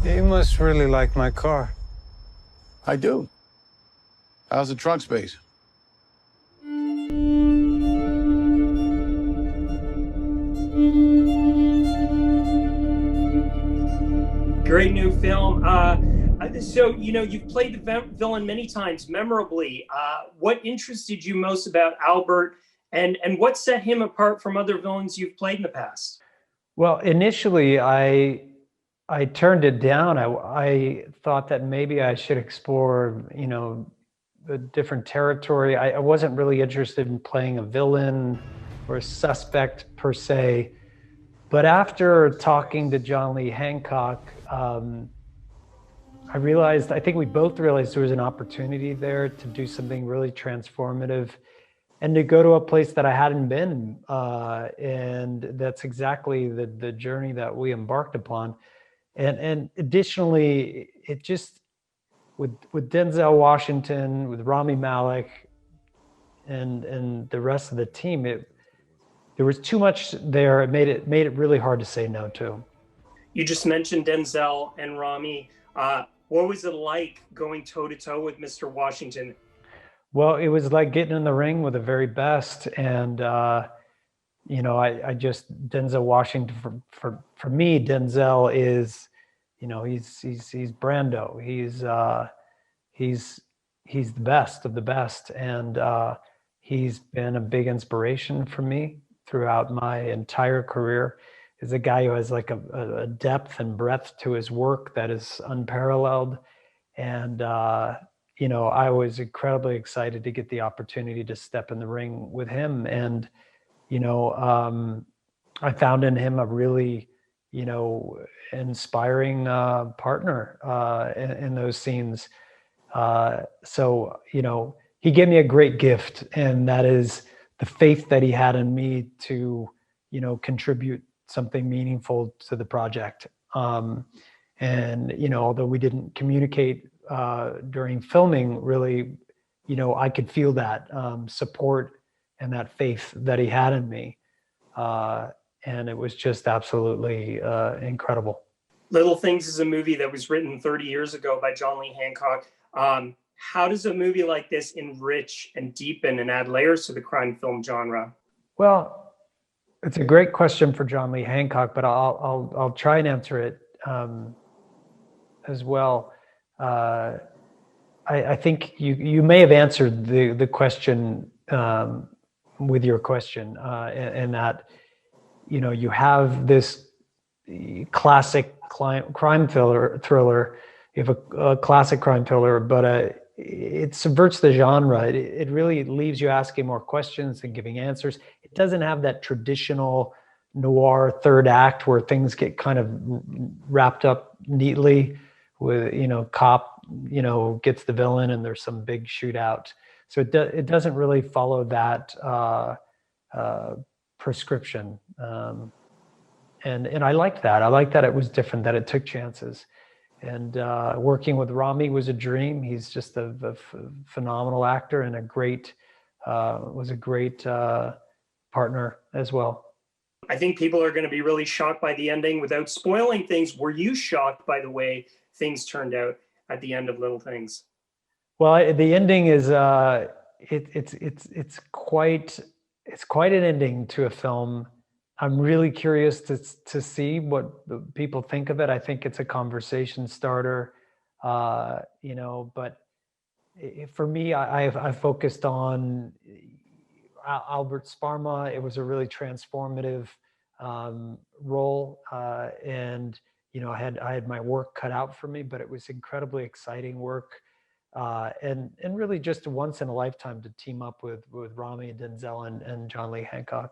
You must really like my car. I do. How's the trunk space? Great new film. So, you've played the villain many times, memorably. What interested you most about Albert, and what set him apart from other villains you've played in the past? Well, initially, I turned it down. I thought that maybe I should explore, a different territory. I wasn't really interested in playing a villain or a suspect per se. But after talking to John Lee Hancock, I think we both realized there was an opportunity there to do something really transformative and to go to a place that I hadn't been. And that's exactly the journey that we embarked upon. And additionally, it just, with Denzel Washington, with Rami Malek, and the rest of the team, there was too much there. It made it really hard to say no to. You just mentioned Denzel and Rami. What was it like going toe to toe with Mr. Washington? Well, it was like getting in the ring with the very best. And, I just, Denzel Washington, for me, Denzel is, he's Brando. He's the best of the best. And he's been a big inspiration for me throughout my entire career. Is a guy who has like a depth and breadth to his work that is unparalleled. And, I was incredibly excited to get the opportunity to step in the ring with him. And, I found in him a really, inspiring partner in those scenes. So, he gave me a great gift, and that is the faith that he had in me to, contribute something meaningful to the project. And although we didn't communicate during filming, really, I could feel that support and that faith that he had in me. And it was just absolutely incredible. Little Things is a movie that was written 30 years ago by John Lee Hancock. How does a movie like this enrich and deepen and add layers to the crime film genre? Well, it's a great question for John Lee Hancock, but I'll try and answer it as well. I think you may have answered the question with your question, in that you have this classic crime thriller. You have a classic crime thriller, but it subverts the genre. It really leaves you asking more questions and giving answers. It doesn't have that traditional noir third act where things get kind of wrapped up neatly with, cop, gets the villain and there's some big shootout. So it doesn't really follow that prescription. And I liked that. I liked that it was different, that it took chances. And working with Rami was a dream. He's just a phenomenal actor and was a great partner as well. I think people are going to be really shocked by the ending. Without spoiling things, were you shocked by the way things turned out at the end of Little Things? Well, the ending is it's quite an ending to a film. I'm really curious to see what the people think of it. I think it's a conversation starter, but for me, I focused on Albert Sparma. It was a really transformative role, and I had my work cut out for me, but it was incredibly exciting work, and really just once in a lifetime to team up with Rami and Denzel and John Lee Hancock.